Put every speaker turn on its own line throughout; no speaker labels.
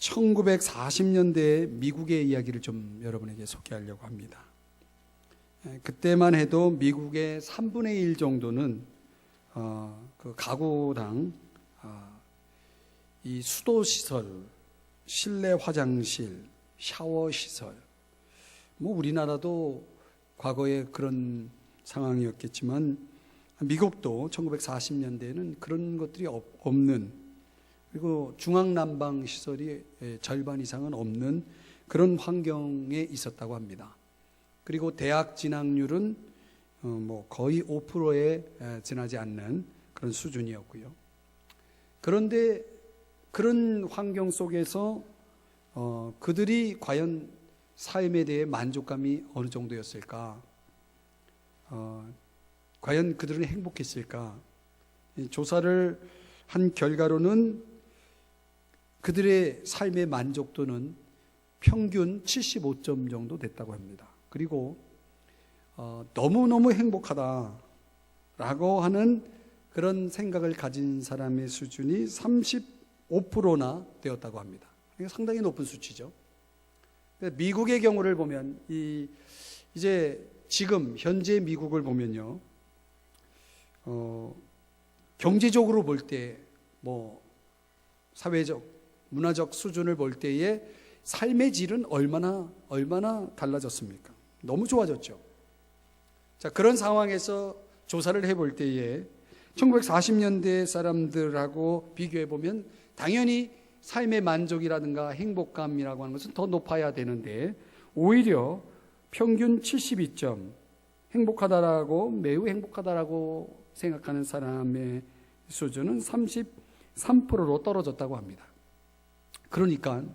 1940년대 미국의 이야기를 좀 여러분에게 소개하려고 합니다. 그때만 해도 미국의 3분의 1 정도는 그 가구당 이 수도 시설, 실내 화장실, 샤워 시설, 뭐 우리나라도 과거에 그런 상황이었겠지만 미국도 1940년대에는 그런 것들이 없는, 그리고 중앙난방 시설이 절반 이상은 없는 그런 환경에 있었다고 합니다. 그리고 대학 진학률은 뭐 거의 5%에 지나지 않는 그런 수준이었고요. 그런데 그런 환경 속에서 그들이 과연 삶에 대해 만족감이 어느 정도였을까? 과연 그들은 행복했을까? 조사를 한 결과로는 그들의 삶의 만족도는 평균 75점 정도 됐다고 합니다. 그리고 너무너무 행복하다라고 하는 그런 생각을 가진 사람의 수준이 35%나 되었다고 합니다. 상당히 높은 수치죠. 미국의 경우를 보면 이제 지금 현재 미국을 보면요, 경제적으로 볼 때, 뭐 사회적, 문화적 수준을 볼 때에 삶의 질은 얼마나 달라졌습니까? 너무 좋아졌죠. 자, 그런 상황에서 조사를 해볼 때에 1940년대 사람들하고 비교해 보면 당연히 삶의 만족이라든가 행복감이라고 하는 것은 더 높아야 되는데, 오히려 평균 72점, 행복하다라고, 매우 행복하다라고 생각하는 사람의 수준은 33%로 떨어졌다고 합니다. 그러니까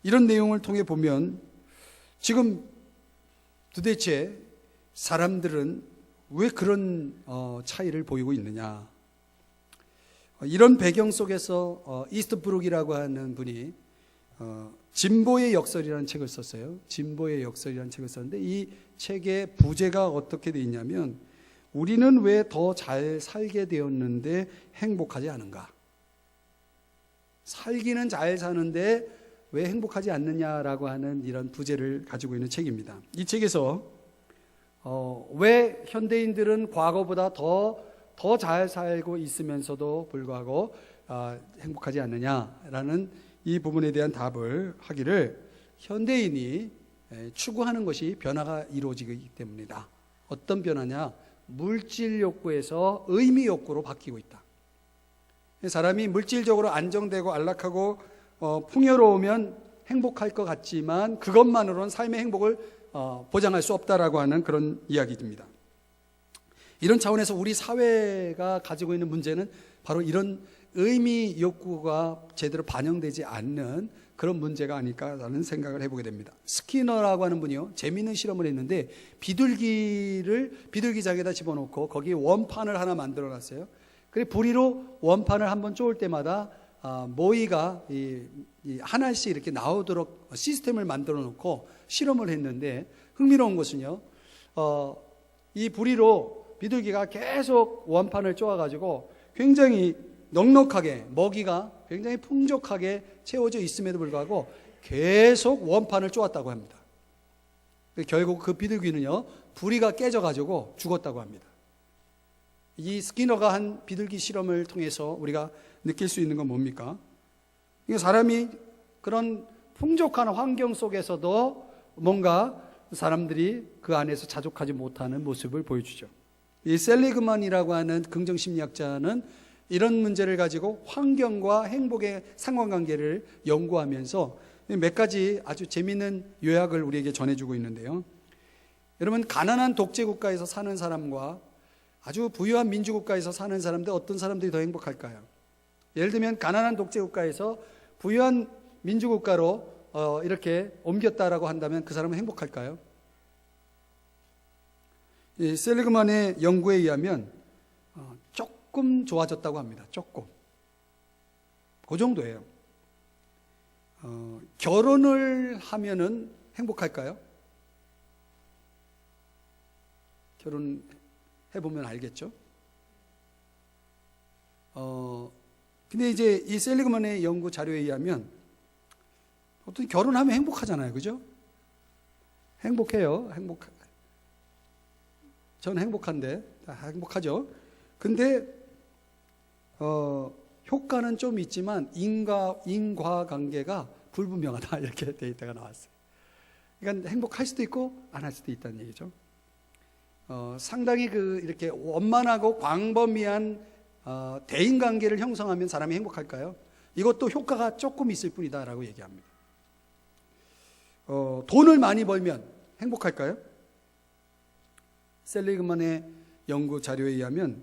이런 내용을 통해 보면 지금 도대체 사람들은 왜 그런 차이를 보이고 있느냐. 이런 배경 속에서 이스트브룩이라고 하는 분이 진보의 역설이라는 책을 썼어요. 진보의 역설이라는 책을 썼는데, 이 책의 부제가 어떻게 되어 있냐면, 우리는 왜 더 잘 살게 되었는데 행복하지 않은가? 살기는 잘 사는데 왜 행복하지 않느냐라고 하는 이런 부제를 가지고 있는 책입니다. 이 책에서 왜 현대인들은 과거보다 더 잘 살고 있으면서도 불구하고 행복하지 않느냐라는 이 부분에 대한 답을 하기를, 현대인이 추구하는 것이 변화가 이루어지기 때문이다. 어떤 변화냐? 물질 욕구에서 의미 욕구로 바뀌고 있다. 사람이 물질적으로 안정되고 안락하고 풍요로우면 행복할 것 같지만 그것만으로는 삶의 행복을 보장할 수 없다라고 하는 그런 이야기입니다. 이런 차원에서 우리 사회가 가지고 있는 문제는 바로 이런 의미 욕구가 제대로 반영되지 않는 그런 문제가 아닐까라는 생각을 해보게 됩니다. 스키너라고 하는 분이요, 재미있는 실험을 했는데 비둘기장에다 집어넣고 거기에 원판을 하나 만들어 놨어요. 그리고 부리로 원판을 한번 쪼을 때마다 모이가 하나씩 이렇게 나오도록 시스템을 만들어 놓고 실험을 했는데, 흥미로운 것은요, 이 부리로 비둘기가 계속 원판을 쪼아가지고 굉장히 넉넉하게, 먹이가 굉장히 풍족하게 채워져 있음에도 불구하고 계속 원판을 쪼았다고 합니다. 결국 그 비둘기는요, 부리가 깨져가지고 죽었다고 합니다. 이 스키너가 한 비둘기 실험을 통해서 우리가 느낄 수 있는 건 뭡니까? 사람이 그런 풍족한 환경 속에서도 뭔가 사람들이 그 안에서 자족하지 못하는 모습을 보여주죠. 이 셀리그만이라고 하는 긍정심리학자는 이런 문제를 가지고 환경과 행복의 상관관계를 연구하면서 몇 가지 아주 재미있는 요약을 우리에게 전해주고 있는데요. 여러분, 가난한 독재국가에서 사는 사람과 아주 부유한 민주국가에서 사는 사람들, 어떤 사람들이 더 행복할까요? 예를 들면 가난한 독재국가에서 부유한 민주국가로 이렇게 옮겼다라고 한다면 그 사람은 행복할까요? 이 셀리그만의 연구에 의하면 조금 좋아졌다고 합니다. 조금. 그 정도예요. 결혼을 하면은 행복할까요? 결혼해보면 알겠죠? 근데 이제 이 셀리그만의 연구 자료에 의하면 어떤 결혼하면 행복하잖아요, 그죠? 행복해요. 저는 행복한데, 행복하죠. 근데 효과는 좀 있지만 인과관계가 불분명하다 이렇게 데이터가 나왔어요. 그러니까 행복할 수도 있고 안 할 수도 있다는 얘기죠. 상당히 이렇게 원만하고 광범위한 대인관계를 형성하면 사람이 행복할까요? 이것도 효과가 조금 있을 뿐이다라고 얘기합니다. 돈을 많이 벌면 행복할까요? 셀리그만의 연구 자료에 의하면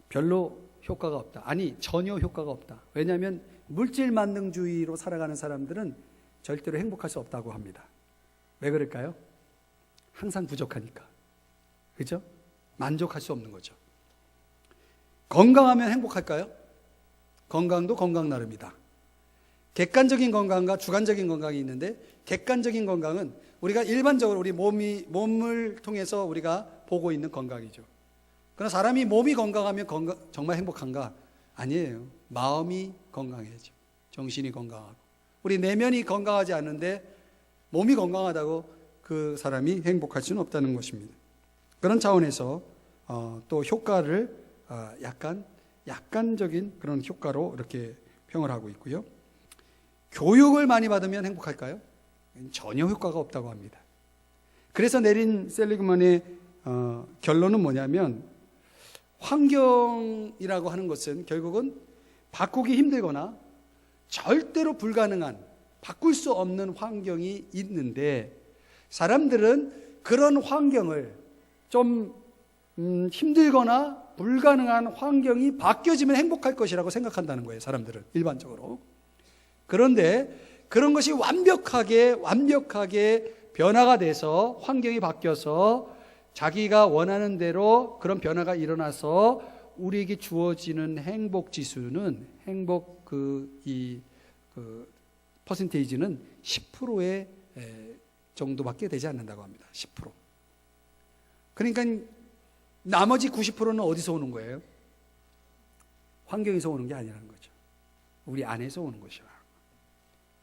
별로 효과가 없다. 아니, 전혀 효과가 없다. 왜냐하면 물질 만능주의로 살아가는 사람들은 절대로 행복할 수 없다고 합니다. 왜 그럴까요? 항상 부족하니까. 그죠? 만족할 수 없는 거죠. 건강하면 행복할까요? 건강도 건강 나름이다. 객관적인 건강과 주관적인 건강이 있는데, 객관적인 건강은 우리가 일반적으로 우리 몸을 통해서 우리가 보고 있는 건강이죠. 그러나 사람이 몸이 건강하면 정말 행복한가? 아니에요. 마음이 건강해야죠. 정신이 건강하고. 우리 내면이 건강하지 않은데 몸이 건강하다고 그 사람이 행복할 수는 없다는 것입니다. 그런 차원에서 또 효과를 약간적인 그런 효과로 이렇게 평을 하고 있고요. 교육을 많이 받으면 행복할까요? 전혀 효과가 없다고 합니다. 그래서 내린 셀리그만의 결론은 뭐냐면, 환경이라고 하는 것은 결국은 바꾸기 힘들거나 절대로 불가능한, 바꿀 수 없는 환경이 있는데, 사람들은 그런 환경을 좀 힘들거나 불가능한 환경이 바뀌어지면 행복할 것이라고 생각한다는 거예요. 사람들은 일반적으로. 그런데 그런 것이 완벽하게 변화가 돼서, 환경이 바뀌어서 자기가 원하는 대로 그런 변화가 일어나서 우리에게 주어지는 행복 지수는, 행복 퍼센테이지는 10%의 정도밖에 되지 않는다고 합니다. 10%. 그러니까 나머지 90%는 어디서 오는 거예요? 환경에서 오는 게 아니라는 거죠. 우리 안에서 오는 것이야.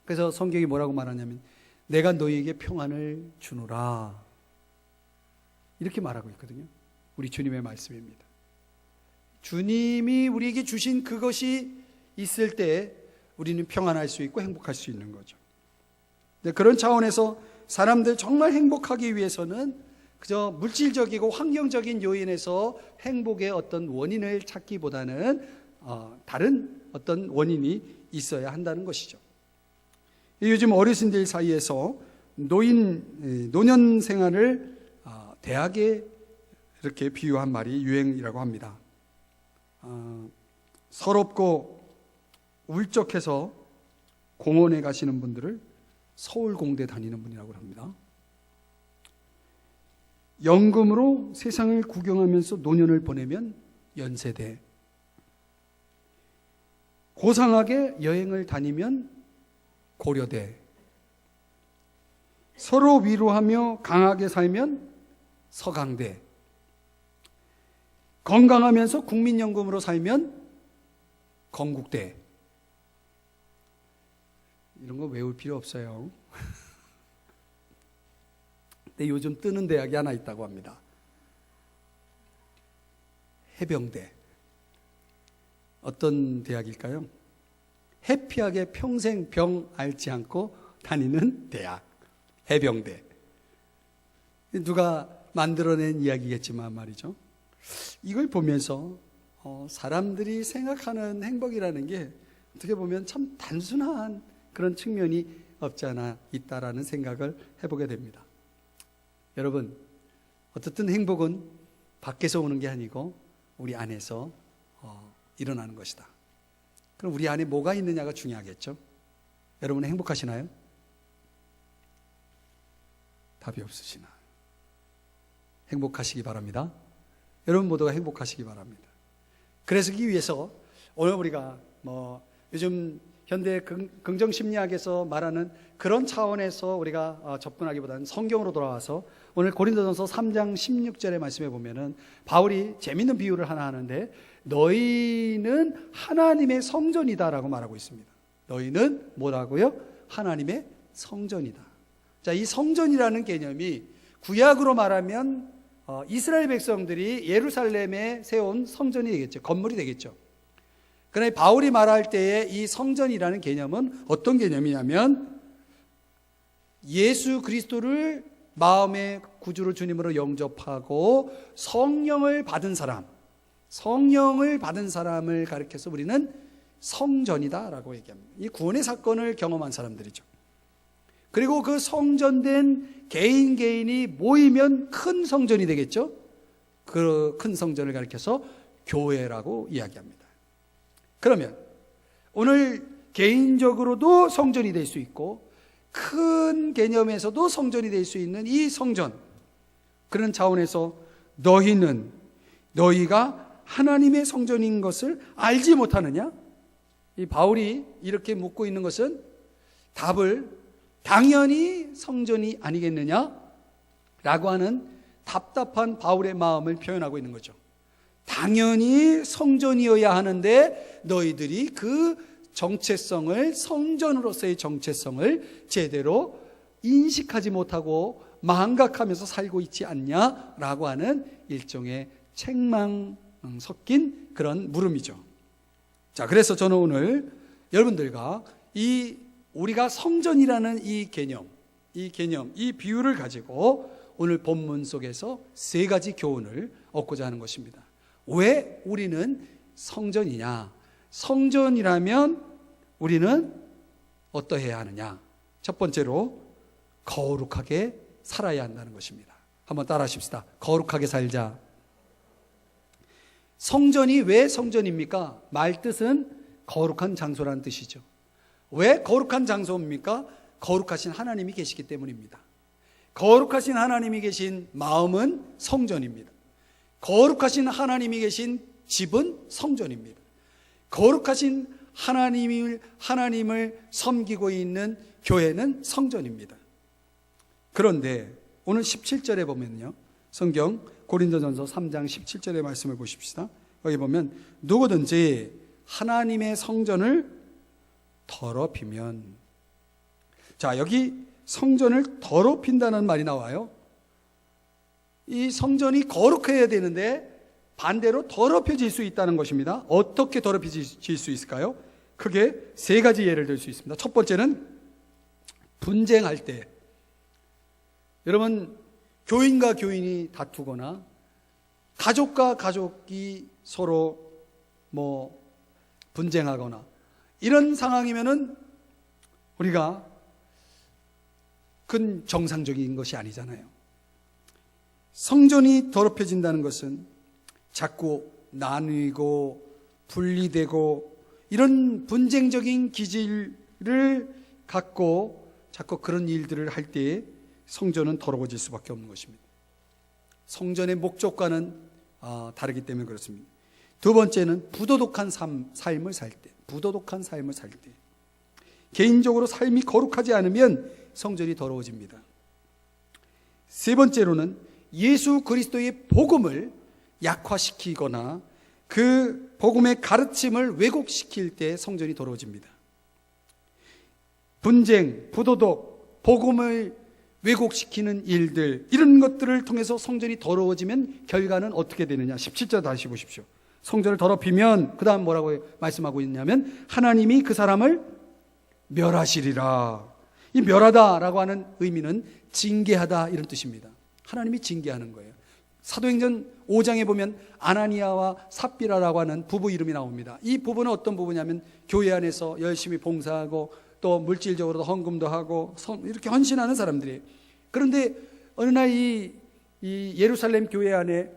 그래서 성경이 뭐라고 말하냐면, 내가 너희에게 평안을 주노라, 이렇게 말하고 있거든요. 우리 주님의 말씀입니다. 주님이 우리에게 주신 그것이 있을 때 우리는 평안할 수 있고 행복할 수 있는 거죠. 그런 차원에서 사람들 정말 행복하기 위해서는 그저 물질적이고 환경적인 요인에서 행복의 어떤 원인을 찾기보다는 다른 어떤 원인이 있어야 한다는 것이죠. 요즘 어르신들 사이에서 노년 생활을 대학에 이렇게 비유한 말이 유행이라고 합니다. 서럽고 울적해서 공원에 가시는 분들을 서울공대 다니는 분이라고 합니다. 연금으로 세상을 구경하면서 노년을 보내면 연세대, 고상하게 여행을 다니면 고려대, 서로 위로하며 강하게 살면 서강대, 건강하면서 국민연금으로 살면 건국대. 이런 거 외울 필요 없어요. 근데 요즘 뜨는 대학이 하나 있다고 합니다. 해병대. 어떤 대학일까요? 해피하게 평생 병 앓지 않고 다니는 대학, 해병대. 누가 만들어낸 이야기겠지만 말이죠. 이걸 보면서 사람들이 생각하는 행복이라는 게 어떻게 보면 참 단순한 그런 측면이 없지 않아 있다라는 생각을 해보게 됩니다. 여러분, 어떻든 행복은 밖에서 오는 게 아니고 우리 안에서 일어나는 것이다. 그럼 우리 안에 뭐가 있느냐가 중요하겠죠. 여러분은 행복하시나요? 답이 없으시나? 행복하시기 바랍니다. 여러분 모두가 행복하시기 바랍니다. 그러기 위해서 오늘 우리가 요즘 현대 긍정심리학에서 말하는 그런 차원에서 우리가 접근하기보다는 성경으로 돌아와서 오늘 고린도전서 3장 16절의 말씀에 보면은 바울이 재밌는 비유를 하나 하는데, 너희는 하나님의 성전이다라고 말하고 있습니다. 너희는 뭐라고요? 하나님의 성전이다. 자, 이 성전이라는 개념이 구약으로 말하면 이스라엘 백성들이 예루살렘에 세운 성전이 되겠죠. 건물이 되겠죠. 그러나 바울이 말할 때에 이 성전이라는 개념은 어떤 개념이냐면 예수 그리스도를 마음의 구주로 주님으로 영접하고 성령을 받은 사람을 가리켜서 우리는 성전이다라고 얘기합니다. 이 구원의 사건을 경험한 사람들이죠. 그리고 그 성전된 개인이 모이면 큰 성전이 되겠죠. 그 큰 성전을 가리켜서 교회라고 이야기합니다. 그러면 오늘 개인적으로도 성전이 될 수 있고 큰 개념에서도 성전이 될 수 있는 이 성전, 그런 차원에서 너희가 하나님의 성전인 것을 알지 못하느냐? 이 바울이 이렇게 묻고 있는 것은 답을 당연히 성전이 아니겠느냐? 라고 하는 답답한 바울의 마음을 표현하고 있는 거죠. 당연히 성전이어야 하는데 너희들이 그 정체성을, 성전으로서의 정체성을 제대로 인식하지 못하고 망각하면서 살고 있지 않냐라고 하는 일종의 책망 섞인 그런 물음이죠. 자, 그래서 저는 오늘 여러분들과 우리가 성전이라는 이 개념, 이 비유를 가지고 오늘 본문 속에서 세 가지 교훈을 얻고자 하는 것입니다. 왜 우리는 성전이냐? 성전이라면 우리는 어떠해야 하느냐? 첫 번째로 거룩하게 살아야 한다는 것입니다. 한번 따라 하십시다. 거룩하게 살자. 성전이 왜 성전입니까? 말뜻은 거룩한 장소라는 뜻이죠. 왜 거룩한 장소입니까? 거룩하신 하나님이 계시기 때문입니다. 거룩하신 하나님이 계신 마음은 성전입니다. 거룩하신 하나님이 계신 집은 성전입니다. 거룩하신 하나님을 섬기고 있는 교회는 성전입니다. 그런데 오늘 17절에 보면요, 성경 고린도전서 3장 17절의 말씀을 보십시다. 여기 보면 누구든지 하나님의 성전을 더럽히면, 자, 여기 성전을 더럽힌다는 말이 나와요. 이 성전이 거룩해야 되는데 반대로 더럽혀질 수 있다는 것입니다. 어떻게 더럽혀질 수 있을까요? 크게 세 가지 예를 들 수 있습니다. 첫 번째는 분쟁할 때, 여러분 교인과 교인이 다투거나 가족과 가족이 서로 분쟁하거나 이런 상황이면은 우리가 큰 정상적인 것이 아니잖아요. 성전이 더럽혀진다는 것은 자꾸 나뉘고 분리되고 이런 분쟁적인 기질을 갖고 자꾸 그런 일들을 할 때에 성전은 더러워질 수밖에 없는 것입니다. 성전의 목적과는 다르기 때문에 그렇습니다. 두 번째는 부도덕한 삶을 살 때, 개인적으로 삶이 거룩하지 않으면 성전이 더러워집니다. 세 번째로는 예수 그리스도의 복음을 약화시키거나 그 복음의 가르침을 왜곡시킬 때 성전이 더러워집니다. 분쟁, 부도덕, 복음을 왜곡시키는 일들, 이런 것들을 통해서 성전이 더러워지면 결과는 어떻게 되느냐? 17절 다시 보십시오. 성전을 더럽히면 그 다음 뭐라고 말씀하고 있냐면 하나님이 그 사람을 멸하시리라. 이 멸하다라고 하는 의미는 징계하다, 이런 뜻입니다. 하나님이 징계하는 거예요. 사도행전 5장에 보면 아나니아와 삽비라라고 하는 부부 이름이 나옵니다. 이 부부는 어떤 부부냐면 교회 안에서 열심히 봉사하고 또 물질적으로도 헌금도 하고 이렇게 헌신하는 사람들이에요. 그런데 어느 날 이 예루살렘 교회 안에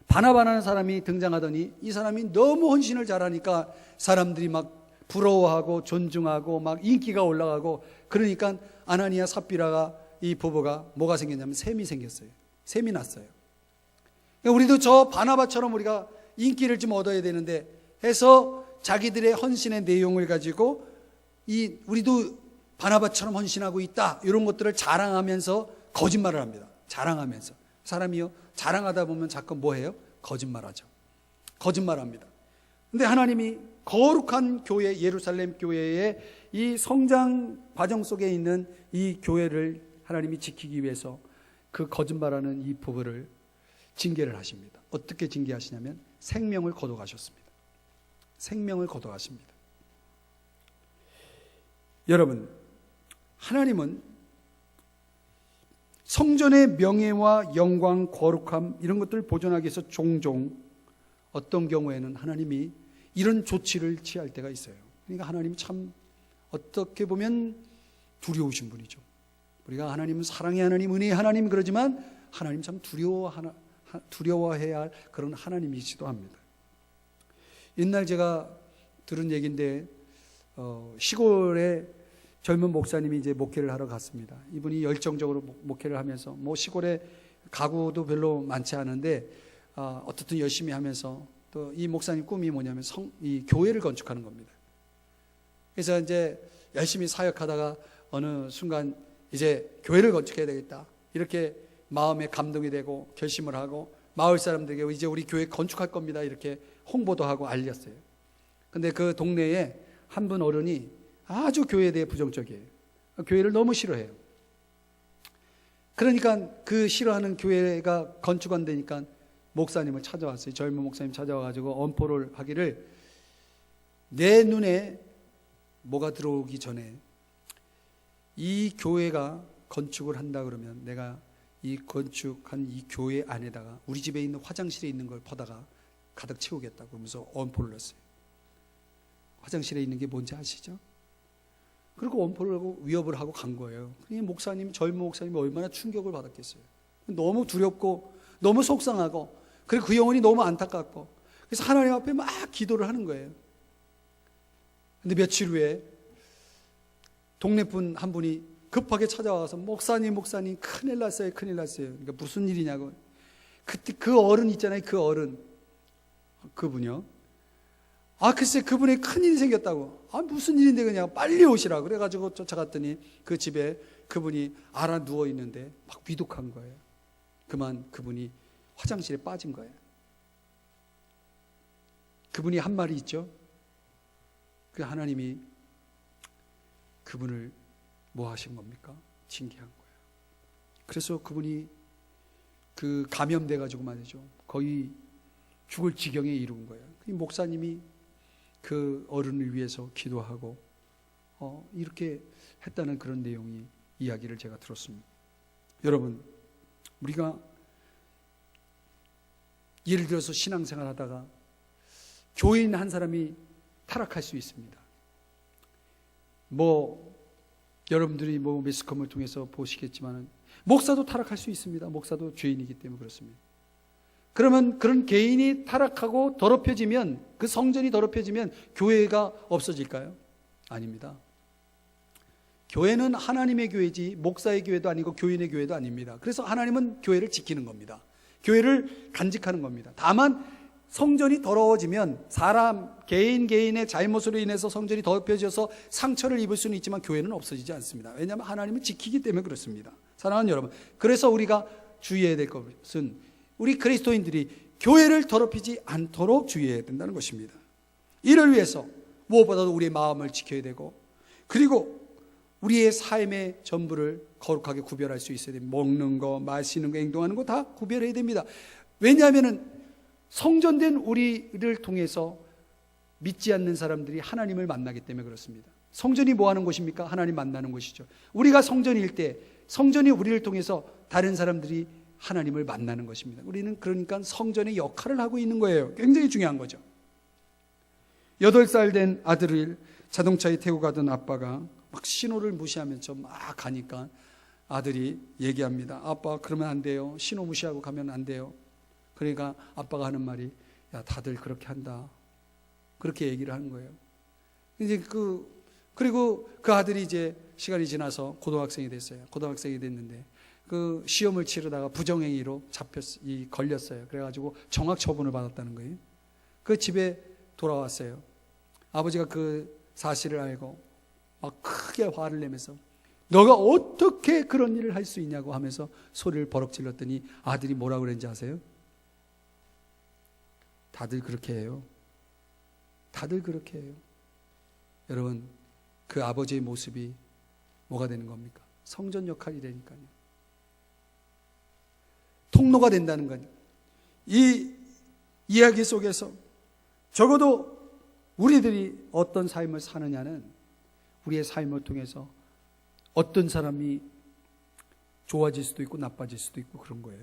바나바라는 사람이 등장하더니 이 사람이 너무 헌신을 잘하니까 사람들이 막 부러워하고 존중하고 막 인기가 올라가고, 그러니까 아나니아 삽비라가 이 부부가 뭐가 생겼냐면 셈이 생겼어요. 셈이 났어요. 우리도 저 바나바처럼 우리가 인기를 좀 얻어야 되는데 해서 자기들의 헌신의 내용을 가지고 우리도 바나바처럼 헌신하고 있다, 이런 것들을 자랑하면서 거짓말을 합니다. 자랑하면서. 사람이요, 자랑하다 보면 자꾸 뭐해요? 거짓말하죠. 거짓말합니다. 근데 하나님이 거룩한 교회, 예루살렘 교회의 이 성장 과정 속에 있는 이 교회를 하나님이 지키기 위해서 그 거짓말하는 이 부부를 징계를 하십니다. 어떻게 징계하시냐면 생명을 거둬가셨습니다. 생명을 거둬가십니다. 여러분, 하나님은 성전의 명예와 영광, 거룩함 이런 것들을 보존하기 위해서 종종 어떤 경우에는 하나님이 이런 조치를 취할 때가 있어요. 그러니까 하나님은 참 어떻게 보면 두려우신 분이죠. 우리가 하나님은 사랑의 하나님, 은혜의 하나님 그러지만 하나님 참 두려워해야 할 그런 하나님이시기도 합니다. 옛날 제가 들은 얘기인데 시골에 젊은 목사님이 이제 목회를 하러 갔습니다. 이분이 열정적으로 목회를 하면서 뭐 시골에 가구도 별로 많지 않은데 어떻든 열심히 하면서 또 이 목사님 꿈이 뭐냐면 이 교회를 건축하는 겁니다. 그래서 이제 열심히 사역하다가 어느 순간 이제 교회를 건축해야 되겠다 이렇게 마음에 감동이 되고 결심을 하고 마을 사람들에게 이제 우리 교회 건축할 겁니다 이렇게 홍보도 하고 알렸어요. 근데 그 동네에 한 분 어른이 아주 교회에 대해 부정적이에요. 교회를 너무 싫어해요. 그러니까 그 싫어하는 교회가 건축 안 되니까 목사님을 찾아왔어요. 젊은 목사님 찾아와가지고 엄포를 하기를 내 눈에 뭐가 들어오기 전에 이 교회가 건축을 한다 그러면 내가 이 건축한 이 교회 안에다가 우리 집에 있는 화장실에 있는 걸 퍼다가 가득 채우겠다고 그러면서 엄포를 넣었어요. 화장실에 있는 게 뭔지 아시죠? 그리고 엄포를 하고 위협을 하고 간 거예요. 이 목사님, 젊은 목사님이 얼마나 충격을 받았겠어요. 너무 두렵고 너무 속상하고 그리고 그 영혼이 너무 안타깝고 그래서 하나님 앞에 막 기도를 하는 거예요. 근데 며칠 후에 동네 분 한 분이 급하게 찾아와서 목사님 큰일 났어요. 그러니까 무슨 일이냐고. 그때 그 어른 있잖아요. 그 어른 그분이요. 글쎄 그분의 큰일이 생겼다고. 무슨 일인데 그냥 빨리 오시라 그래가지고 쫓아갔더니 그 집에 그분이 알아 누워 있는데 막 위독한 거예요. 그만 그분이 화장실에 빠진 거예요. 그분이 한 말이 있죠. 그 하나님이 그분을 뭐 하신 겁니까? 징계한 거예요. 그래서 그분이 그 감염돼 가지고 말이죠. 거의 죽을 지경에 이른 거예요. 그 목사님이 그 어른을 위해서 기도하고 이렇게 했다는 그런 내용이 이야기를 제가 들었습니다. 여러분, 우리가 예를 들어서 신앙생활 하다가 교인 한 사람이 타락할 수 있습니다. 여러분들이 매스컴을 통해서 보시겠지만 목사도 타락할 수 있습니다. 목사도 죄인이기 때문에 그렇습니다. 그러면 그런 개인이 타락하고 더럽혀지면 그 성전이 더럽혀지면 교회가 없어질까요? 아닙니다. 교회는 하나님의 교회지 목사의 교회도 아니고 교인의 교회도 아닙니다. 그래서 하나님은 교회를 지키는 겁니다. 교회를 간직하는 겁니다. 다만 성전이 더러워지면 사람 개인의 잘못으로 인해서 성전이 더럽혀져서 상처를 입을 수는 있지만 교회는 없어지지 않습니다. 왜냐하면 하나님은 지키기 때문에 그렇습니다. 사랑하는 여러분, 그래서 우리가 주의해야 될 것은 우리 그리스도인들이 교회를 더럽히지 않도록 주의해야 된다는 것입니다. 이를 위해서 무엇보다도 우리의 마음을 지켜야 되고 그리고 우리의 삶의 전부를 거룩하게 구별할 수 있어야 됩니다. 먹는 거, 마시는 거, 행동하는 거 다 구별해야 됩니다. 왜냐하면 성전된 우리를 통해서 믿지 않는 사람들이 하나님을 만나기 때문에 그렇습니다. 성전이 뭐 하는 곳입니까? 하나님 만나는 곳이죠. 우리가 성전일 때 성전이 우리를 통해서 다른 사람들이 하나님을 만나는 것입니다. 우리는 그러니까 성전의 역할을 하고 있는 거예요. 굉장히 중요한 거죠. 8살 된 아들을 자동차에 태우고 가던 아빠가 막 신호를 무시하면서 막 가니까 아들이 얘기합니다. 아빠 그러면 안 돼요. 신호 무시하고 가면 안 돼요. 그러니까 아빠가 하는 말이 야 다들 그렇게 한다. 그렇게 얘기를 하는 거예요. 이제 그리고 그 아들이 이제 시간이 지나서 고등학생이 됐어요. 고등학생이 됐는데 그 시험을 치르다가 부정행위로 걸렸어요. 그래가지고 정학 처분을 받았다는 거예요. 그 집에 돌아왔어요. 아버지가 그 사실을 알고 막 크게 화를 내면서 너가 어떻게 그런 일을 할 수 있냐고 하면서 소리를 버럭 질렀더니 아들이 뭐라고 그랬는지 아세요? 다들 그렇게 해요. 다들 그렇게 해요. 여러분, 그 아버지의 모습이 뭐가 되는 겁니까? 성전 역할이 되니까요. 통로가 된다는 거예요. 이 이야기 속에서 적어도 우리들이 어떤 삶을 사느냐는 우리의 삶을 통해서 어떤 사람이 좋아질 수도 있고 나빠질 수도 있고 그런 거예요.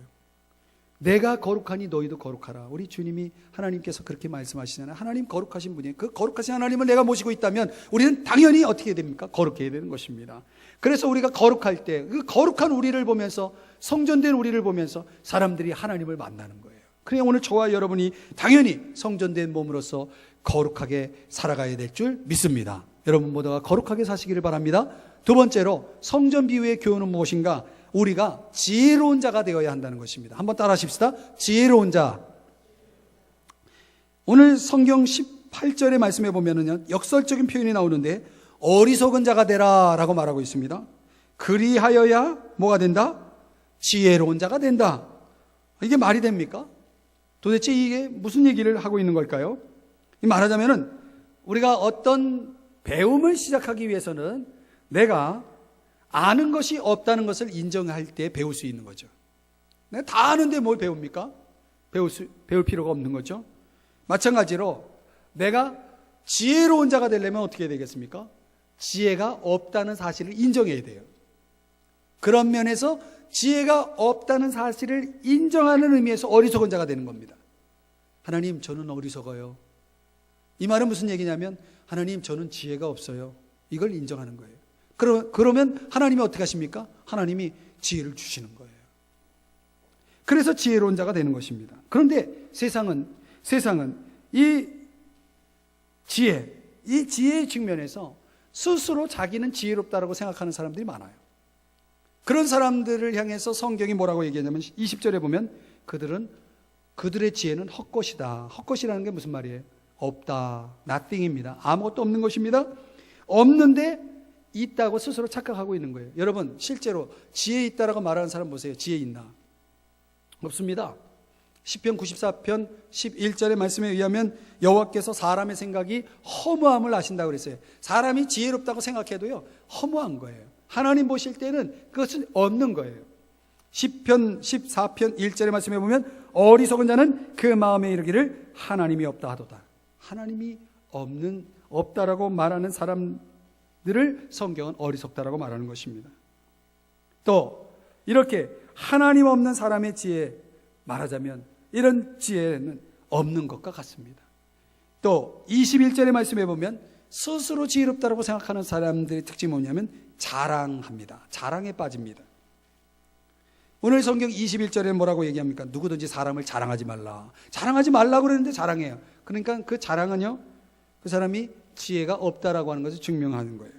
내가 거룩하니 너희도 거룩하라. 우리 주님이, 하나님께서 그렇게 말씀하시잖아요. 하나님 거룩하신 분이에요. 그 거룩하신 하나님을 내가 모시고 있다면 우리는 당연히 어떻게 됩니까? 거룩해야 되는 것입니다. 그래서 우리가 거룩할 때 그 거룩한 우리를 보면서, 성전된 우리를 보면서 사람들이 하나님을 만나는 거예요. 그래, 오늘 저와 여러분이 당연히 성전된 몸으로서 거룩하게 살아가야 될 줄 믿습니다. 여러분 모두가 거룩하게 사시기를 바랍니다. 두 번째로, 성전 비유의 교훈은 무엇인가? 우리가 지혜로운 자가 되어야 한다는 것입니다. 한번 따라 하십시다. 지혜로운 자. 오늘 성경 18절의 말씀에 보면은요, 역설적인 표현이 나오는데 어리석은 자가 되라 라고 말하고 있습니다. 그리하여야 뭐가 된다? 지혜로운 자가 된다. 이게 말이 됩니까? 도대체 이게 무슨 얘기를 하고 있는 걸까요? 말하자면은 우리가 어떤 배움을 시작하기 위해서는 내가 아는 것이 없다는 것을 인정할 때 배울 수 있는 거죠. 내가 다 아는데 뭘 배웁니까? 배울 필요가 없는 거죠. 마찬가지로 내가 지혜로운 자가 되려면 어떻게 해야 되겠습니까? 지혜가 없다는 사실을 인정해야 돼요. 그런 면에서 지혜가 없다는 사실을 인정하는 의미에서 어리석은 자가 되는 겁니다. 하나님, 저는 어리석어요. 이 말은 무슨 얘기냐면, 하나님, 저는 지혜가 없어요. 이걸 인정하는 거예요. 그러면 하나님이 어떻게 하십니까? 하나님이 지혜를 주시는 거예요. 그래서 지혜로운 자가 되는 것입니다. 그런데 세상은 이 지혜의 측면에서 스스로 자기는 지혜롭다라고 생각하는 사람들이 많아요. 그런 사람들을 향해서 성경이 뭐라고 얘기하냐면 20절에 보면 그들의 지혜는 헛것이다. 헛것이라는 게 무슨 말이에요? 없다. nothing입니다. 아무것도 없는 것입니다. 없는데 있다고 스스로 착각하고 있는 거예요. 여러분, 실제로 지혜 있다라고 말하는 사람 보세요. 지혜 있나? 없습니다. 시편 94편 11절의 말씀에 의하면 여호와께서 사람의 생각이 허무함을 아신다고 그랬어요. 사람이 지혜롭다고 생각해도요, 허무한 거예요. 하나님 보실 때는 그것은 없는 거예요. 시편 14편 1절의 말씀에 보면 어리석은 자는 그 마음에 이르기를 하나님이 없다 하도다. 하나님이 없다라고 말하는 사람들을 성경은 어리석다라고 말하는 것입니다. 또 이렇게 하나님 없는 사람의 지혜, 말하자면 이런 지혜는 없는 것과 같습니다. 또 21절의 말씀에 보면 스스로 지혜롭다고 생각하는 사람들의 특징이 뭐냐면 자랑합니다. 자랑에 빠집니다. 오늘 성경 21절에 뭐라고 얘기합니까? 누구든지 사람을 자랑하지 말라. 자랑하지 말라고 그랬는데 자랑해요. 그러니까 그 자랑은요, 그 사람이 지혜가 없다라고 하는 것을 증명하는 거예요.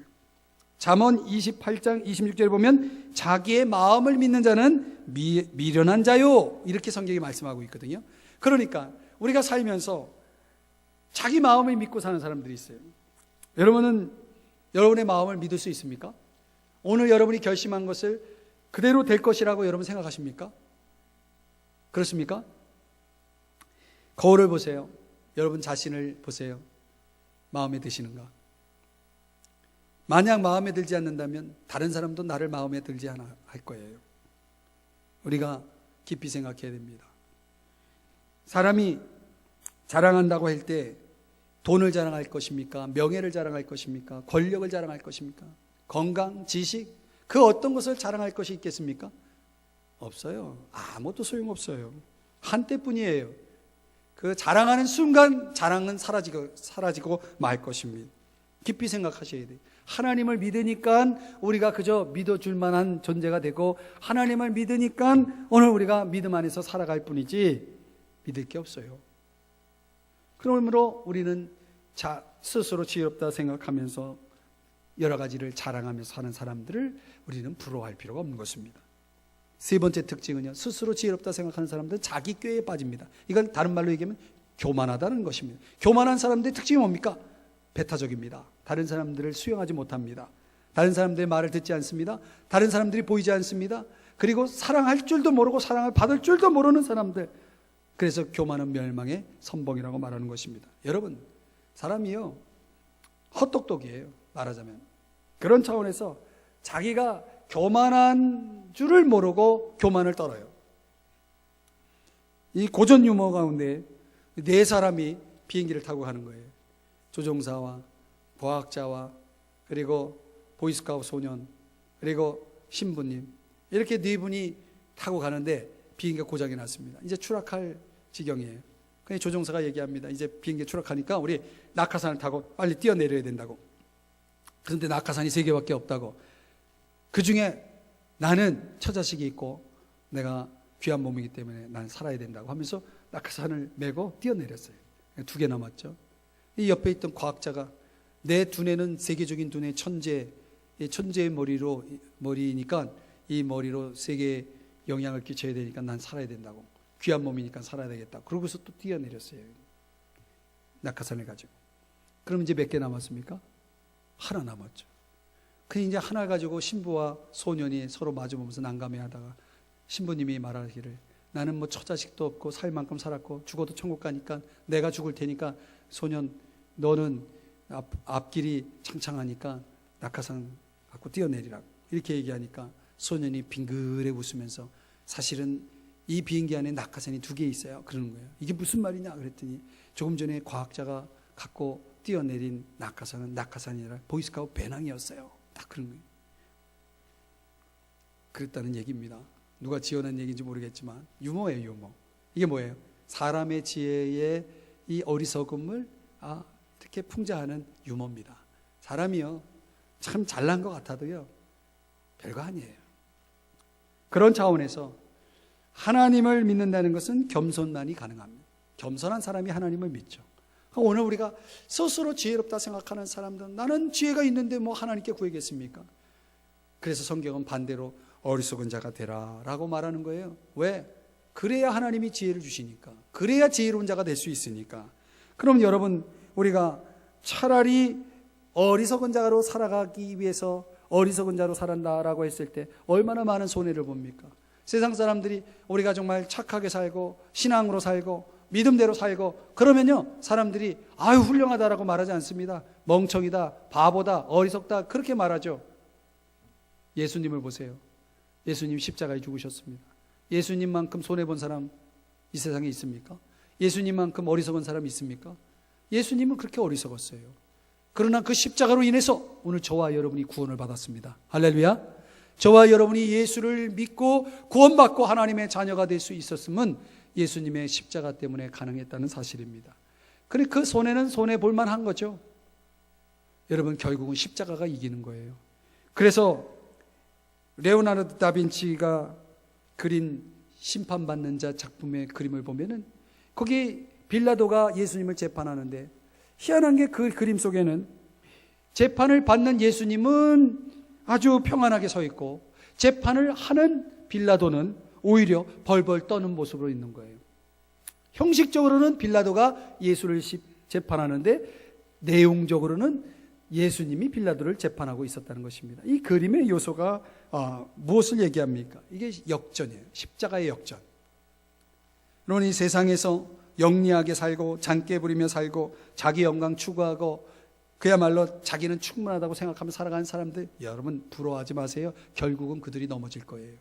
잠언 28장 26절에 보면 자기의 마음을 믿는 자는 미련한 자요, 이렇게 성경이 말씀하고 있거든요. 그러니까 우리가 살면서 자기 마음을 믿고 사는 사람들이 있어요. 여러분은 여러분의 마음을 믿을 수 있습니까? 오늘 여러분이 결심한 것을 그대로 될 것이라고 여러분 생각하십니까? 그렇습니까? 거울을 보세요. 여러분 자신을 보세요. 마음에 드시는가? 만약 마음에 들지 않는다면 다른 사람도 나를 마음에 들지 않아 할 거예요. 우리가 깊이 생각해야 됩니다. 사람이 자랑한다고 할 때 돈을 자랑할 것입니까? 명예를 자랑할 것입니까? 권력을 자랑할 것입니까? 건강, 지식, 그 어떤 것을 자랑할 것이 있겠습니까? 없어요. 아무것도 소용없어요. 한때뿐이에요. 그 자랑하는 순간 자랑은 사라지고 말 것입니다. 깊이 생각하셔야 돼요. 하나님을 믿으니까 우리가 그저 믿어줄 만한 존재가 되고, 하나님을 믿으니까 오늘 우리가 믿음 안에서 살아갈 뿐이지 믿을 게 없어요. 그러므로 우리는 스스로 지혜롭다 생각하면서 여러 가지를 자랑하면서 사는 사람들을 우리는 부러워할 필요가 없는 것입니다. 세 번째 특징은요, 스스로 지혜롭다 생각하는 사람들은 자기 꾀에 빠집니다. 이건 다른 말로 얘기하면 교만하다는 것입니다. 교만한 사람들의 특징이 뭡니까? 배타적입니다. 다른 사람들을 수용하지 못합니다. 다른 사람들의 말을 듣지 않습니다. 다른 사람들이 보이지 않습니다. 그리고 사랑할 줄도 모르고 사랑을 받을 줄도 모르는 사람들, 그래서 교만은 멸망의 선봉이라고 말하는 것입니다. 여러분, 사람이요, 헛똑똑이에요, 말하자면. 그런 차원에서 자기가 교만한 줄을 모르고 교만을 떨어요. 이 고전 유머 가운데 네 사람이 비행기를 타고 가는 거예요. 조종사와 과학자와 그리고 보이스카우트 소년 그리고 신부님, 이렇게 네 분이 타고 가는데 비행기가 고장이 났습니다. 이제 추락할 지경이에요. 그래서 조종사가 얘기합니다. 이제 비행기 추락하니까 우리 낙하산을 타고 빨리 뛰어내려야 된다고. 그런데 낙하산이 3개밖에 없다고. 그 중에 나는 처자식이 있고 내가 귀한 몸이기 때문에 난 살아야 된다고 하면서 낙하산을 메고 뛰어내렸어요. 2개 남았죠. 이 옆에 있던 과학자가 내 두뇌는 세계적인 두뇌 천재의 머리니까 이 머리로 세계에 영향을 끼쳐야 되니까 난 살아야 된다고. 귀한 몸이니까 살아야 되겠다. 그러고서 또 뛰어내렸어요. 낙하산을 가지고. 그럼 이제 몇 개 남았습니까? 하나 남았죠. 그 이제 하나 가지고 신부와 소년이 서로 마주보면서 난감해하다가 신부님이 말하기를, 나는 뭐 처자식도 없고 살 만큼 살았고 죽어도 천국 가니까 내가 죽을 테니까 소년 너는 앞길이 창창하니까 낙하산 갖고 뛰어내리라고 이렇게 얘기하니까 소년이 빙그레 웃으면서 사실은 이 비행기 안에 낙하산이 2개 있어요. 그러는 거예요. 이게 무슨 말이냐 그랬더니 조금 전에 과학자가 갖고 뛰어내린 낙하산은 낙하산이 아니라 보이스카우트 배낭이었어요. 딱 그런 거예요. 그랬다는 얘기입니다. 누가 지어낸 얘기인지 모르겠지만 유머예요, 유머. 이게 뭐예요? 사람의 지혜의 이 어리석음을 이렇게 풍자하는 유머입니다. 사람이요, 참 잘난 것 같아도요, 별거 아니에요. 그런 차원에서 하나님을 믿는다는 것은 겸손만이 가능합니다. 겸손한 사람이 하나님을 믿죠. 오늘 우리가 스스로 지혜롭다 생각하는 사람들은 나는 지혜가 있는데 뭐 하나님께 구하겠습니까? 그래서 성경은 반대로 어리석은 자가 되라 라고 말하는 거예요. 왜? 그래야 하나님이 지혜를 주시니까. 그래야 지혜로운 자가 될 수 있으니까. 그럼 여러분, 우리가 차라리 어리석은 자로 살아가기 위해서 어리석은 자로 살았다라고 했을 때 얼마나 많은 손해를 봅니까? 세상 사람들이 우리가 정말 착하게 살고 신앙으로 살고 믿음대로 살고 그러면요, 사람들이 아유 훌륭하다라고 말하지 않습니다. 멍청이다, 바보다, 어리석다 그렇게 말하죠. 예수님을 보세요. 예수님 십자가에 죽으셨습니다. 예수님만큼 손해본 사람 이 세상에 있습니까? 예수님만큼 어리석은 사람 있습니까? 예수님은 그렇게 어리석었어요. 그러나 그 십자가로 인해서 오늘 저와 여러분이 구원을 받았습니다. 할렐루야. 저와 여러분이 예수를 믿고 구원받고 하나님의 자녀가 될 수 있었음은 예수님의 십자가 때문에 가능했다는 사실입니다. 그런데 그 손해는 손해볼 만한 거죠. 여러분, 결국은 십자가가 이기는 거예요. 그래서 레오나르도 다빈치가 그린 심판받는 자 작품의 그림을 보면은 거기 빌라도가 예수님을 재판하는데 희한한 게 그 그림 속에는 재판을 받는 예수님은 아주 평안하게 서 있고 재판을 하는 빌라도는 오히려 벌벌 떠는 모습으로 있는 거예요. 형식적으로는 빌라도가 예수를 재판하는데 내용적으로는 예수님이 빌라도를 재판하고 있었다는 것입니다. 이 그림의 요소가 무엇을 얘기합니까? 이게 역전이에요. 십자가의 역전. 여러분, 이 세상에서 영리하게 살고 잔깨 부리며 살고 자기 영광 추구하고 그야말로 자기는 충분하다고 생각하며 살아가는 사람들, 여러분 부러워하지 마세요. 결국은 그들이 넘어질 거예요.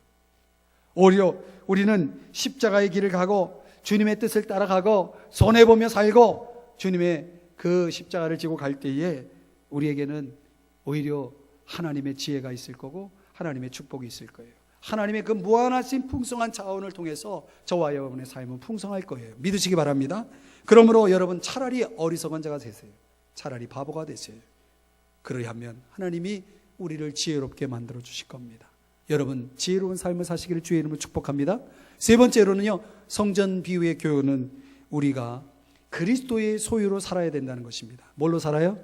오히려 우리는 십자가의 길을 가고 주님의 뜻을 따라가고 손해보며 살고 주님의 그 십자가를 지고 갈 때에 우리에게는 오히려 하나님의 지혜가 있을 거고 하나님의 축복이 있을 거예요. 하나님의 그 무한하신 풍성한 자원을 통해서 저와 여러분의 삶은 풍성할 거예요. 믿으시기 바랍니다. 그러므로 여러분 차라리 어리석은 자가 되세요. 차라리 바보가 되세요. 그러하면 하나님이 우리를 지혜롭게 만들어 주실 겁니다. 여러분 지혜로운 삶을 사시기를 주의 이름으로 축복합니다. 세 번째로는요, 성전 비유의 교훈은 우리가 그리스도의 소유로 살아야 된다는 것입니다. 뭘로 살아요?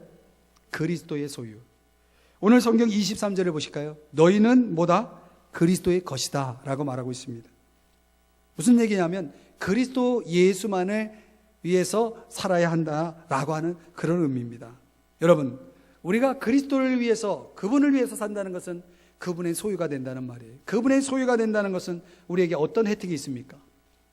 그리스도의 소유. 오늘 성경 23절을 보실까요? 너희는 뭐다? 그리스도의 것이다 라고 말하고 있습니다. 무슨 얘기냐면 그리스도 예수만을 위해서 살아야 한다라고 하는 그런 의미입니다. 여러분, 우리가 그리스도를 위해서, 그분을 위해서 산다는 것은 그분의 소유가 된다는 말이에요. 그분의 소유가 된다는 것은 우리에게 어떤 혜택이 있습니까?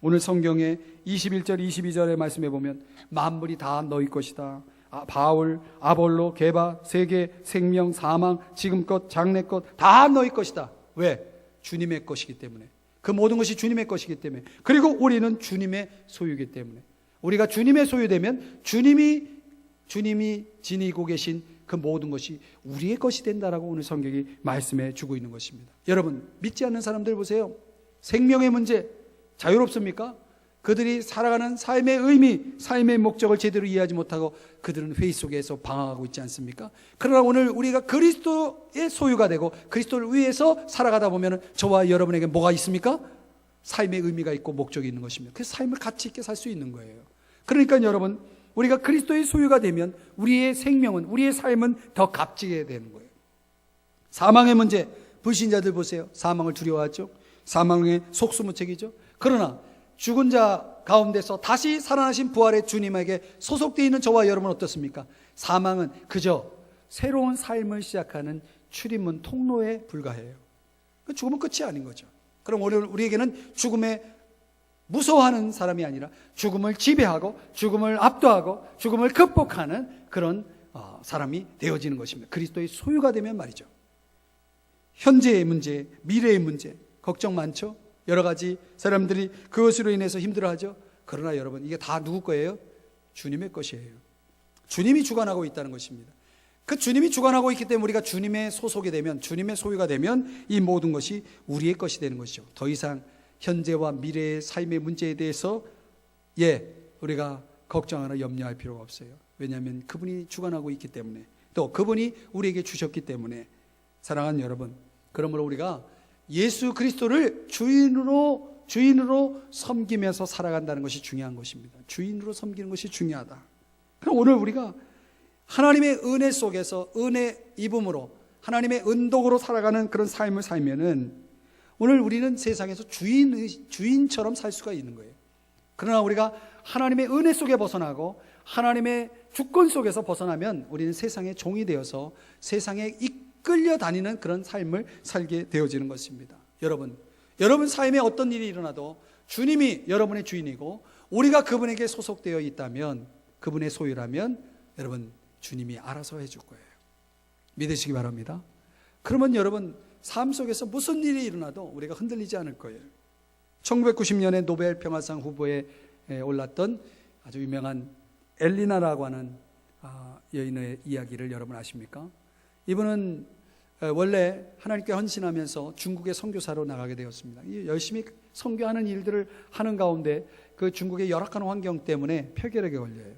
오늘 성경의 21절 22절의 말씀에 보면 만물이 다 너희 것이다. 바울, 아볼로, 게바, 세계, 생명, 사망, 지금껏, 장래것 다 너희 것이다. 왜? 주님의 것이기 때문에. 그 모든 것이 주님의 것이기 때문에. 그리고 우리는 주님의 소유이기 때문에. 우리가 주님의 소유되면 주님이 지니고 계신 그 모든 것이 우리의 것이 된다라고 오늘 성경이 말씀해 주고 있는 것입니다. 여러분, 믿지 않는 사람들 보세요. 생명의 문제 자유롭습니까? 그들이 살아가는 삶의 의미, 삶의 목적을 제대로 이해하지 못하고 그들은 회의 속에서 방황하고 있지 않습니까? 그러나 오늘 우리가 그리스도의 소유가 되고 그리스도를 위해서 살아가다 보면 저와 여러분에게 뭐가 있습니까? 삶의 의미가 있고 목적이 있는 것입니다. 그 삶을 가치 있게 살 수 있는 거예요. 그러니까 여러분, 우리가 그리스도의 소유가 되면 우리의 생명은, 우리의 삶은 더 값지게 되는 거예요. 사망의 문제, 불신자들 보세요. 사망을 두려워하죠. 사망의 속수무책이죠. 그러나 죽은 자 가운데서 다시 살아나신 부활의 주님에게 소속되어 있는 저와 여러분은 어떻습니까? 사망은 그저 새로운 삶을 시작하는 출입문, 통로에 불과해요. 죽음은 끝이 아닌 거죠. 그럼 오늘 우리에게는 죽음에 무서워하는 사람이 아니라 죽음을 지배하고 죽음을 압도하고 죽음을 극복하는 그런 사람이 되어지는 것입니다. 그리스도의 소유가 되면 말이죠. 현재의 문제, 미래의 문제 걱정 많죠? 여러 가지 사람들이 그것으로 인해서 힘들어하죠. 그러나 여러분, 이게 다 누구 거예요? 주님의 것이에요. 주님이 주관하고 있다는 것입니다. 그 주님이 주관하고 있기 때문에 우리가 주님의 소속이 되면, 주님의 소유가 되면 이 모든 것이 우리의 것이 되는 것이죠. 더 이상 현재와 미래의 삶의 문제에 대해서 우리가 걱정하거나 염려할 필요가 없어요. 왜냐하면 그분이 주관하고 있기 때문에, 또 그분이 우리에게 주셨기 때문에. 사랑하는 여러분, 그러므로 우리가 예수 그리스도를 주인으로 섬기면서 살아간다는 것이 중요한 것입니다. 주인으로 섬기는 것이 중요하다. 그럼 오늘 우리가 하나님의 은혜 속에서 은혜 입음으로 하나님의 은독으로 살아가는 그런 삶을 살면은 오늘 우리는 세상에서 주인처럼 살 수가 있는 거예요. 그러나 우리가 하나님의 은혜 속에 벗어나고 하나님의 주권 속에서 벗어나면 우리는 세상의 종이 되어서 세상에 끌려 다니는 그런 삶을 살게 되어지는 것입니다. 여러분 삶에 어떤 일이 일어나도 주님이 여러분의 주인이고 우리가 그분에게 소속되어 있다면, 그분의 소유라면 여러분 주님이 알아서 해줄 거예요. 믿으시기 바랍니다. 그러면 여러분 삶 속에서 무슨 일이 일어나도 우리가 흔들리지 않을 거예요. 1990년에 노벨 평화상 후보에 올랐던 아주 유명한 엘리나라고 하는 여인의 이야기를 여러분 아십니까? 이분은 원래 하나님께 헌신하면서 중국의 선교사로 나가게 되었습니다. 열심히 선교하는 일들을 하는 가운데 그 중국의 열악한 환경 때문에 폐결핵에 걸려요.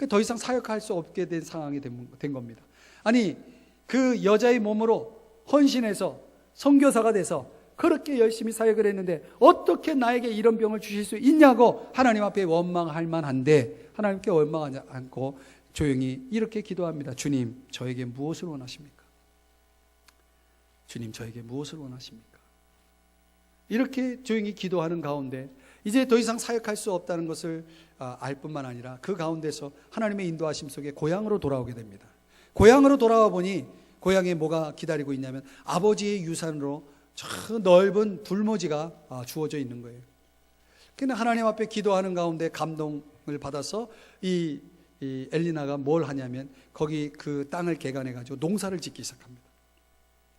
더 이상 사역할 수 없게 된 상황이 된 겁니다. 아니, 그 여자의 몸으로 헌신해서 선교사가 돼서 그렇게 열심히 사역을 했는데 어떻게 나에게 이런 병을 주실 수 있냐고 하나님 앞에 원망할 만한데, 하나님께 원망하지 않고 조용히 이렇게 기도합니다. 주님, 저에게 무엇을 원하십니까? 주님, 저에게 무엇을 원하십니까? 이렇게 조용히 기도하는 가운데 이제 더 이상 사역할 수 없다는 것을 알 뿐만 아니라 그 가운데서 하나님의 인도하심 속에 고향으로 돌아오게 됩니다. 고향으로 돌아와 보니 고향에 뭐가 기다리고 있냐면 아버지의 유산으로 저 넓은 불모지가 주어져 있는 거예요. 그러나 하나님 앞에 기도하는 가운데 감동을 받아서 이 엘리나가 뭘 하냐면 거기 그 땅을 개간해 가지고 농사를 짓기 시작합니다.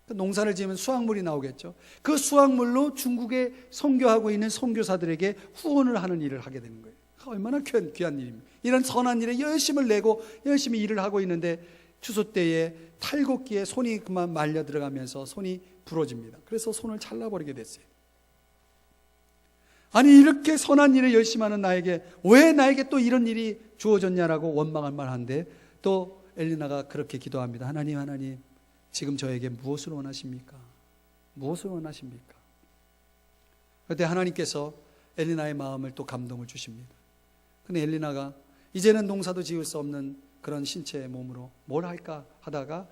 농사를 지으면 수확물이 나오겠죠. 그 수확물로 중국에 선교하고 있는 선교사들에게 후원을 하는 일을 하게 되는 거예요. 얼마나 귀한 일입니다. 이런 선한 일에 열심을 내고 열심히 일을 하고 있는데 추수 때에 탈곡기에 손이 그만 말려 들어가면서 손이 부러집니다. 그래서 손을 잘라버리게 됐어요. 아니, 이렇게 선한 일을 열심히 하는 나에게 왜 나에게 또 이런 일이 주어졌냐라고 원망할 만한데, 또 엘리나가 그렇게 기도합니다. 하나님, 지금 저에게 무엇을 원하십니까? 무엇을 원하십니까? 그때 하나님께서 엘리나의 마음을 또 감동을 주십니다. 근데 엘리나가 이제는 농사도 지을 수 없는 그런 신체의 몸으로 뭘 할까 하다가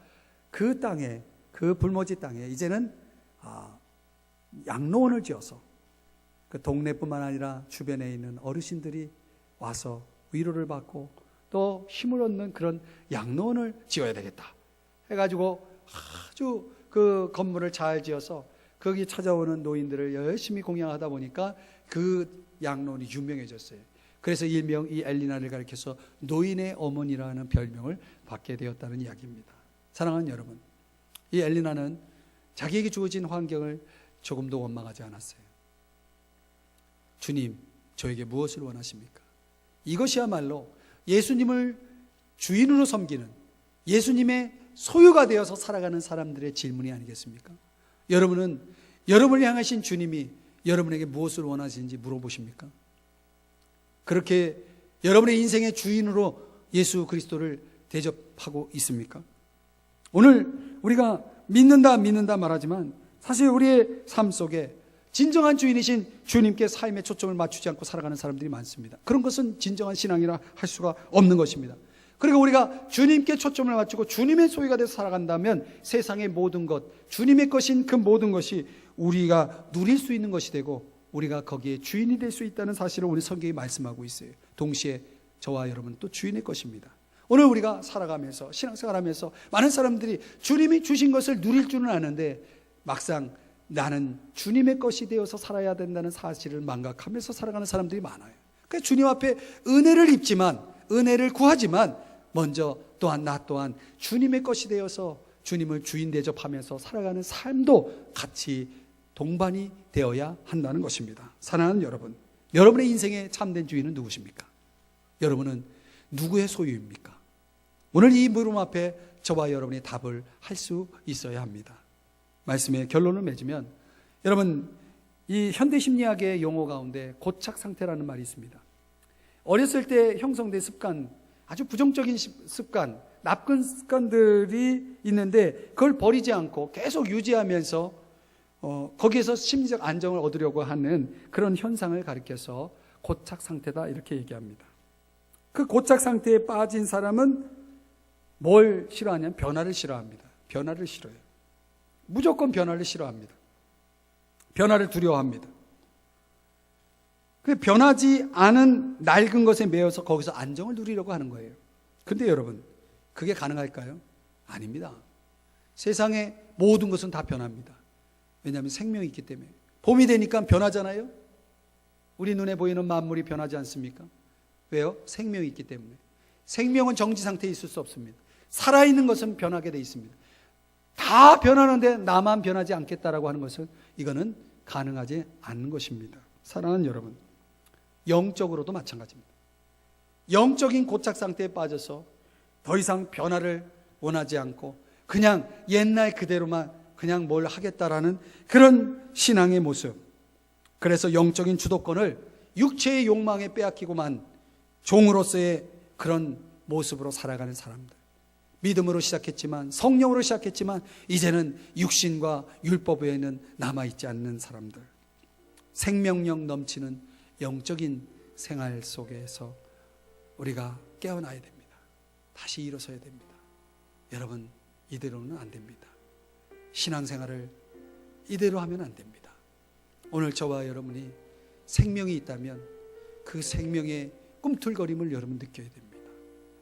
그 땅에, 그 불모지 땅에 이제는 양로원을 지어서 그 동네뿐만 아니라 주변에 있는 어르신들이 와서 위로를 받고 또 힘을 얻는 그런 양로원을 지어야 되겠다 해가지고 아주 그 건물을 잘 지어서 거기 찾아오는 노인들을 열심히 공양하다 보니까 그 양로원이 유명해졌어요. 그래서 일명 이 엘리나를 가리켜서 노인의 어머니라는 별명을 받게 되었다는 이야기입니다. 사랑하는 여러분, 이 엘리나는 자기에게 주어진 환경을 조금도 원망하지 않았어요. 주님, 저에게 무엇을 원하십니까? 이것이야말로 예수님을 주인으로 섬기는, 예수님의 소유가 되어서 살아가는 사람들의 질문이 아니겠습니까? 여러분은 여러분을 향하신 주님이 여러분에게 무엇을 원하시는지 물어보십니까? 그렇게 여러분의 인생의 주인으로 예수 그리스도를 대접하고 있습니까? 오늘 우리가 믿는다 말하지만 사실 우리의 삶 속에 진정한 주인이신 주님께 삶의 초점을 맞추지 않고 살아가는 사람들이 많습니다. 그런 것은 진정한 신앙이라 할 수가 없는 것입니다. 그리고 우리가 주님께 초점을 맞추고 주님의 소유가 돼서 살아간다면 세상의 모든 것, 주님의 것인 그 모든 것이 우리가 누릴 수 있는 것이 되고 우리가 거기에 주인이 될 수 있다는 사실을 오늘 성경이 말씀하고 있어요. 동시에 저와 여러분 또 주인의 것입니다. 오늘 우리가 살아가면서 신앙생활하면서 많은 사람들이 주님이 주신 것을 누릴 줄은 아는데 막상 나는 주님의 것이 되어서 살아야 된다는 사실을 망각하면서 살아가는 사람들이 많아요. 그러니까 주님 앞에 은혜를 입지만, 은혜를 구하지만 먼저 또한 나 또한 주님의 것이 되어서 주님을 주인 대접하면서 살아가는 삶도 같이 동반이 되어야 한다는 것입니다. 사랑하는 여러분, 여러분의 인생의 참된 주인은 누구십니까? 여러분은 누구의 소유입니까? 오늘 이 물음 앞에 저와 여러분이 답을 할 수 있어야 합니다. 말씀의 결론을 맺으면, 여러분, 이 현대심리학의 용어 가운데 고착 상태라는 말이 있습니다. 어렸을 때 형성된 습관, 아주 부정적인 습관, 나쁜 습관들이 있는데 그걸 버리지 않고 계속 유지하면서 거기에서 심리적 안정을 얻으려고 하는 그런 현상을 가리켜서 고착 상태다 이렇게 얘기합니다. 그 고착 상태에 빠진 사람은 뭘 싫어하냐면 변화를 싫어합니다. 변화를 싫어해요. 무조건 변화를 싫어합니다. 변화를 두려워합니다. 그 변하지 않은 낡은 것에 매여서 거기서 안정을 누리려고 하는 거예요. 근데 여러분, 그게 가능할까요? 아닙니다. 세상의 모든 것은 다 변합니다. 왜냐하면 생명이 있기 때문에. 봄이 되니까 변하잖아요. 우리 눈에 보이는 만물이 변하지 않습니까? 왜요? 생명이 있기 때문에. 생명은 정지 상태에 있을 수 없습니다. 살아있는 것은 변하게 돼 있습니다. 다 변하는데 나만 변하지 않겠다라고 하는 것은 이거는 가능하지 않는 것입니다. 사랑하는 여러분, 영적으로도 마찬가지입니다. 영적인 고착 상태에 빠져서 더 이상 변화를 원하지 않고 그냥 옛날 그대로만 그냥 뭘 하겠다라는 그런 신앙의 모습. 그래서 영적인 주도권을 육체의 욕망에 빼앗기고만 종으로서의 그런 모습으로 살아가는 사람들. 믿음으로 시작했지만, 성령으로 시작했지만 이제는 육신과 율법 외에는 남아있지 않는 사람들. 생명력 넘치는 영적인 생활 속에서 우리가 깨어나야 됩니다. 다시 일어서야 됩니다. 여러분, 이대로는 안 됩니다. 신앙생활을 이대로 하면 안 됩니다. 오늘 저와 여러분이 생명이 있다면 그 생명의 꿈틀거림을 여러분 느껴야 됩니다.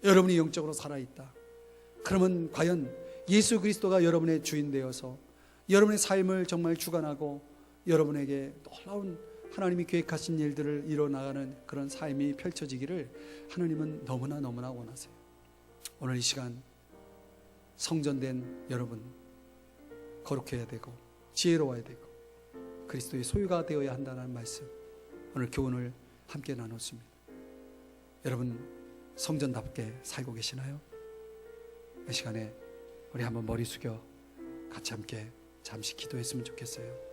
여러분이 영적으로 살아있다. 그러면 과연 예수 그리스도가 여러분의 주인 되어서 여러분의 삶을 정말 주관하고 여러분에게 놀라운 하나님이 계획하신 일들을 이뤄나가는 그런 삶이 펼쳐지기를 하나님은 너무나 원하세요. 오늘 이 시간 성전된 여러분, 거룩해야 되고 지혜로워야 되고 그리스도의 소유가 되어야 한다는 말씀, 오늘 교훈을 함께 나눴습니다. 여러분, 성전답게 살고 계시나요? 이 시간에 우리 한번 머리 숙여 같이 함께 잠시 기도했으면 좋겠어요.